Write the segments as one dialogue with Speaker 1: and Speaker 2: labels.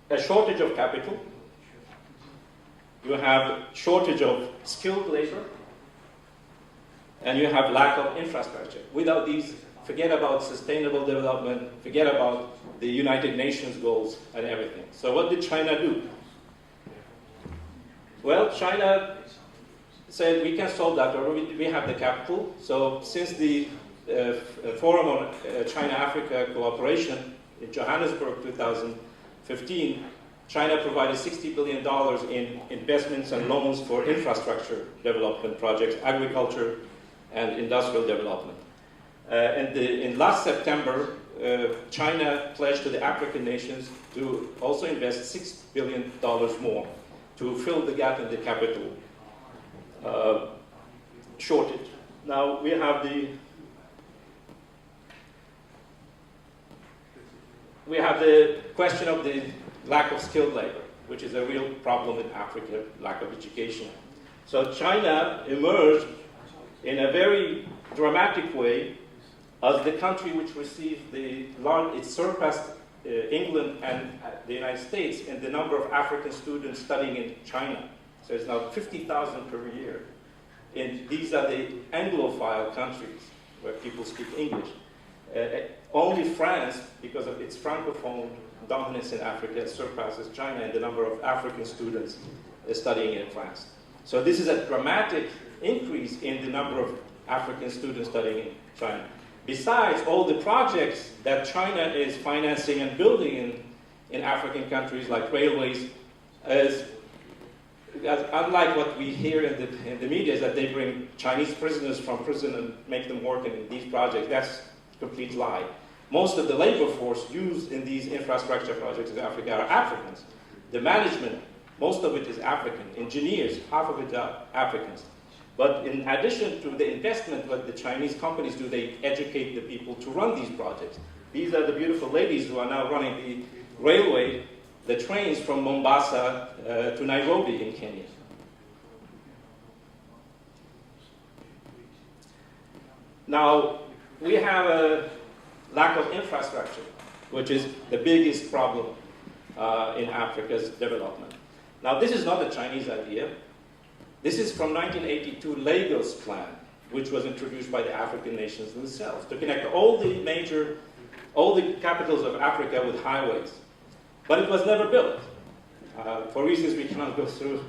Speaker 1: a shortage of capital, you have shortage of skilled labor, and you have lack of infrastructure. Without these, forget about sustainable development, forget about the United Nations goals and everything. So what did China do? Well, China said we can solve that, or we have the capital. So since the Forum on China-Africa Cooperation in Johannesburg 2015, China provided $60 billion in investments and loans for infrastructure development projects, agriculture, and industrial development. In last September, China pledged to the African nations to also invest $6 billion more to fill the gap in the capital shortage. Now we have the question of the lack of skilled labor, which is a real problem in Africa, lack of education. So China emerged in a very dramatic way as the country which received it surpassed England and the United States in the number of African students studying in China. So it's now 50,000 per year. And these are the Anglophile countries where people speak English. Only France, because of its Francophone dominance in Africa, surpasses China in the number of African students studying in France. So this is a dramatic increase in the number of African students studying in China. Besides all the projects that China is financing and building in African countries like railways, unlike what we hear in the media, is that they bring Chinese prisoners from prison and make them work in these projects. That's a complete lie. Most of the labor force used in these infrastructure projects in Africa are Africans. The management, most of it is African. Engineers, half of it are Africans. But in addition to the investment that the Chinese companies do, they educate the people to run these projects. These are the beautiful ladies who are now running the railway, the trains from Mombasa to Nairobi in Kenya. Now, we have a lack of infrastructure, which is the biggest problem in Africa's development. Now, this is not a Chinese idea. This is from 1982 Lagos Plan, which was introduced by the African nations themselves to connect all the capitals of Africa with highways. But it was never built, for reasons we cannot go through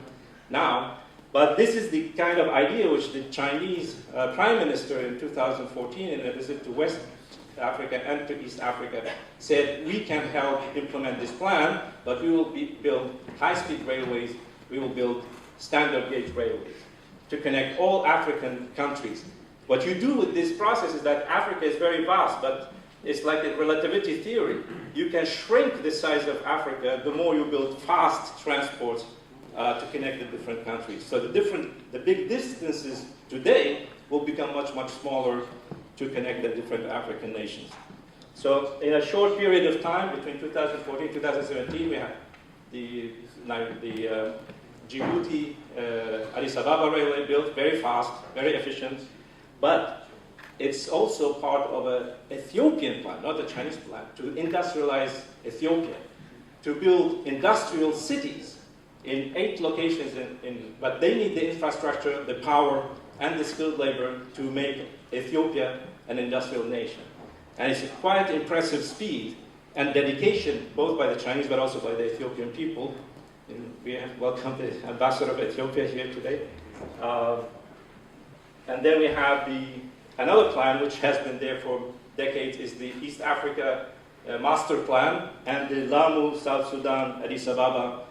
Speaker 1: now. But this is the kind of idea which the Chinese Prime Minister in 2014, in a visit to West Africa and to East Africa, said we can help implement this plan, but we will build high-speed railways, we will build standard gauge railways to connect all African countries. What you do with this process is that Africa is very vast, but it's like a relativity theory. You can shrink the size of Africa the more you build fast transports to connect the different countries. So the big distances today will become much, much smaller to connect the different African nations. So in a short period of time, between 2014 and 2017, we had the Djibouti, Addis Ababa railway built, very fast, very efficient, but it's also part of an Ethiopian plan, not a Chinese plan, to industrialize Ethiopia, to build industrial cities in 8 locations, but they need the infrastructure, the power, and the skilled labor to make Ethiopia an industrial nation. And it's a quite impressive speed and dedication, both by the Chinese but also by the Ethiopian people. And we have welcomed the ambassador of Ethiopia here today. And then we have another plan which has been there for decades, is the East Africa Master Plan and the Lamu, South Sudan, Addis Ababa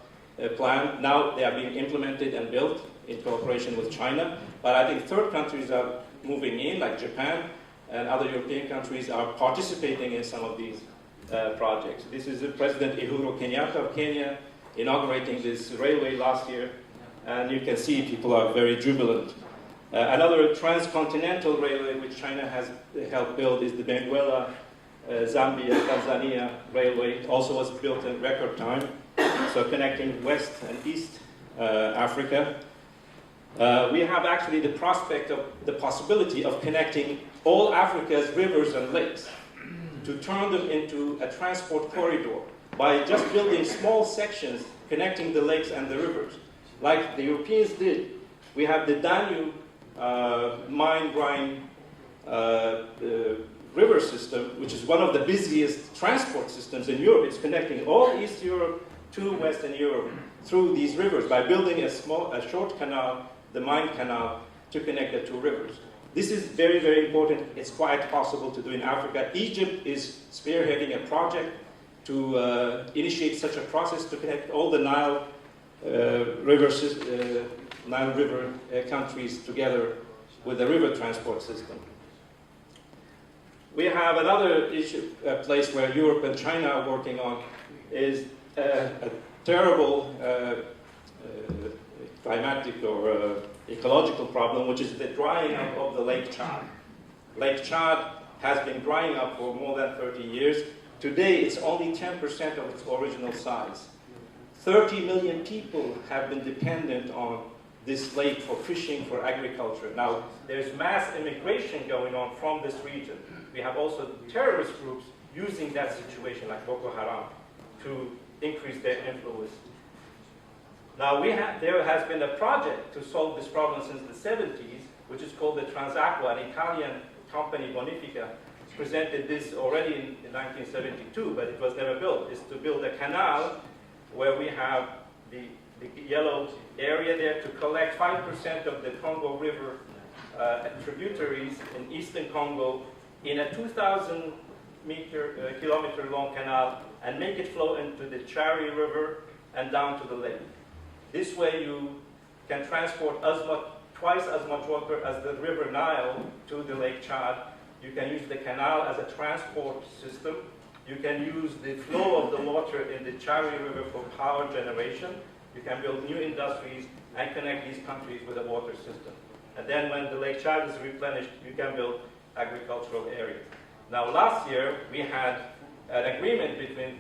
Speaker 1: plan. Now they are being implemented and built in cooperation with China. But I think third countries are moving in, like Japan and other European countries are participating in some of these projects. This is President Uhuru Kenyatta of Kenya inaugurating this railway last year, and you can see people are very jubilant. Another transcontinental railway which China has helped build is the Benguela, Zambia, Tanzania railway. It also was built in record time, so connecting West and East Africa. We have actually the prospect of the possibility of connecting all Africa's rivers and lakes to turn them into a transport corridor by just building small sections connecting the lakes and the rivers, like the Europeans did. We have the Danube Main-Rhine river system, which is one of the busiest transport systems in Europe. It's connecting all East Europe to Western Europe through these rivers by building a short canal, the Main Canal, to connect the two rivers. This is very, very important. It's quite possible to do in Africa. Egypt is spearheading a project to initiate such a process to connect all the Nile River countries together with a river transport system. We have another issue, a place where Europe and China are working on, is a terrible climatic or ecological problem, which is the drying up of the Lake Chad. Lake Chad has been drying up for more than 30 years. Today, it's only 10% of its original size. 30 million people have been dependent on this lake for fishing, for agriculture. Now, there's mass immigration going on from this region. We have also terrorist groups using that situation, like Boko Haram, to increase their influence. Now, there has been a project to solve this problem since the 70s, which is called the Transacqua. An Italian company, Bonifica, presented this already in 1972, but it was never built. It's to build a canal where we have the yellow area there to collect 5% of the Congo River tributaries in eastern Congo in a 2,000 kilometer long canal and make it flow into the Chari River and down to the lake. This way you can transport twice as much water as the River Nile to the Lake Chad. You can use the canal as a transport system. You can use the flow of the water in the Chari River for power generation. You can build new industries and connect these countries with a water system. And then when the Lake Chad is replenished, you can build agricultural areas. Now last year, we had an agreement between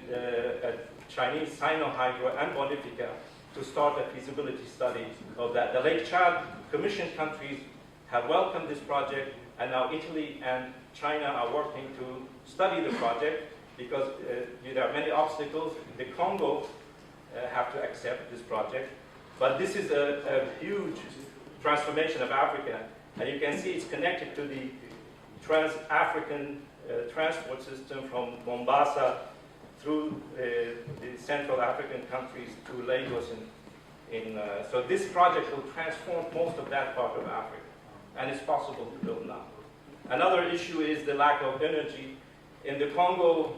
Speaker 1: Chinese Sino-Hydro and Bonifica to start a feasibility study of that. The Lake Chad Commission countries have welcomed this project, and now Italy and China are working to study the project because there are many obstacles. The Congo have to accept this project, but this is a huge transformation of Africa, and you can see it's connected to the Trans-African transport system from Mombasa through the Central African countries to Lagos. So this project will transform most of that part of Africa, and it's possible to build now. Another issue is the lack of energy. In the Congo,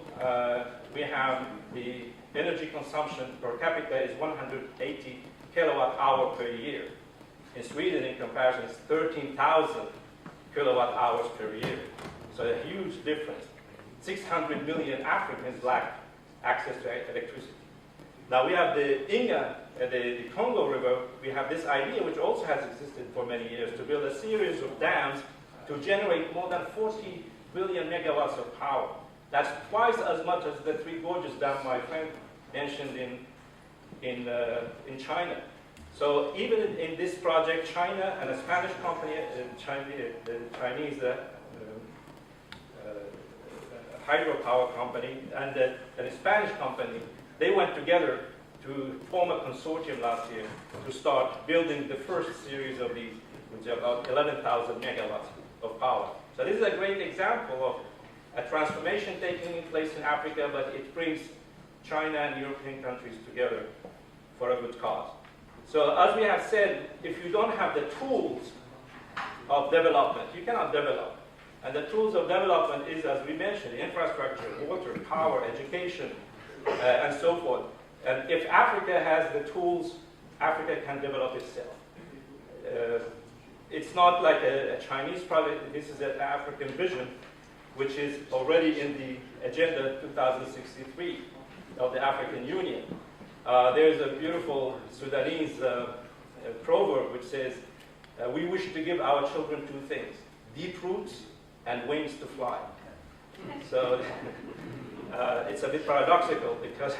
Speaker 1: we have the energy consumption per capita is 180 kilowatt hour per year. In Sweden, in comparison, it's 13,000 kilowatt hours per year. So a huge difference. 600 million Africans lack access to electricity. Now we have the Inga, the Congo River, we have this idea, which also has existed for many years, to build a series of dams to generate more than 40 billion megawatts of power. That's twice as much as the Three Gorges Dam my friend mentioned in China. So even in this project, China and a Spanish company, the Chinese hydropower company, and a Spanish company, they went together to form a consortium last year to start building the first series of these, which are about 11,000 megawatts of power. So this is a great example of a transformation taking place in Africa, but it brings China and European countries together for a good cause. So as we have said, if you don't have the tools of development, you cannot develop. And the tools of development is, as we mentioned, infrastructure, water, power, education, and so forth. And if Africa has the tools, Africa can develop itself. It's not like a Chinese project. This is an African vision, which is already in the Agenda 2063 of the African Union. There's a beautiful Sudanese proverb which says, we wish to give our children two things, deep roots and wings to fly. So it's a bit paradoxical because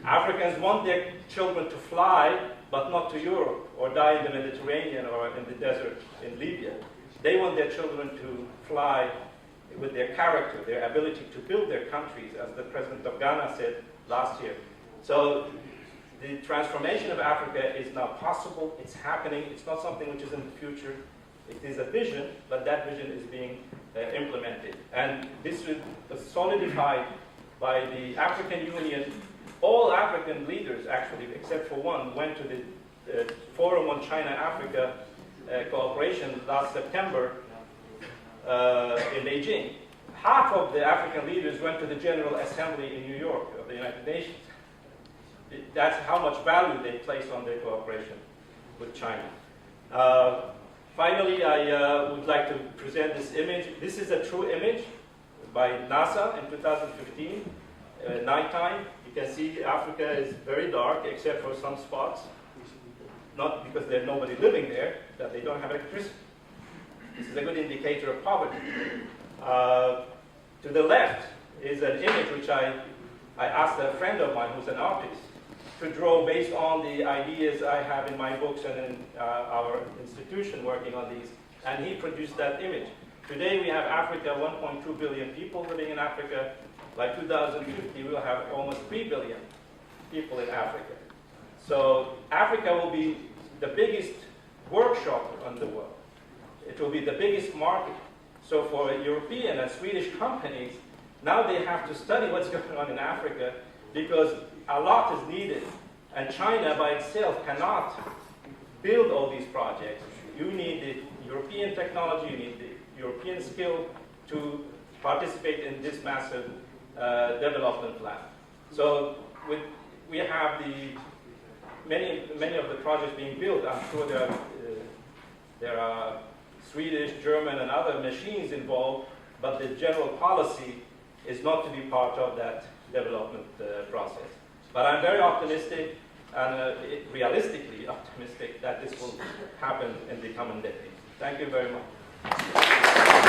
Speaker 1: Africans want their children to fly, but not to Europe or die in the Mediterranean or in the desert in Libya. They want their children to fly with their character, their ability to build their countries. As the president of Ghana said, last year. So the transformation of Africa is now possible. It's happening. It's not something which is in the future. It is a vision, but that vision is being implemented. And this was solidified by the African Union. All African leaders, actually, except for one, went to the Forum on China-Africa cooperation last September in Beijing. Half of the African leaders went to the General Assembly in New York of the United Nations. That's how much value they place on their cooperation with China. Finally, I would like to present this image. This is a true image by NASA in 2015, nighttime. You can see Africa is very dark except for some spots. Not because there's nobody living there, that they don't have electricity. This is a good indicator of poverty. To the left is an image which I asked a friend of mine who's an artist to draw based on the ideas I have in my books and in our institution working on these. And he produced that image. Today we have Africa, 1.2 billion people living in Africa. By 2050 we will have almost 3 billion people in Africa. So Africa will be the biggest workshop in the world. It will be the biggest market. So for European and Swedish companies, now they have to study what's going on in Africa because a lot is needed. And China by itself cannot build all these projects. You need the European technology, you need the European skill to participate in this massive development plan. So we have many of the projects being built. I'm sure there are Swedish, German, and other machines involved, but the general policy is not to be part of that development process. But I'm very optimistic and realistically optimistic that this will happen in the coming decades. Thank you very much.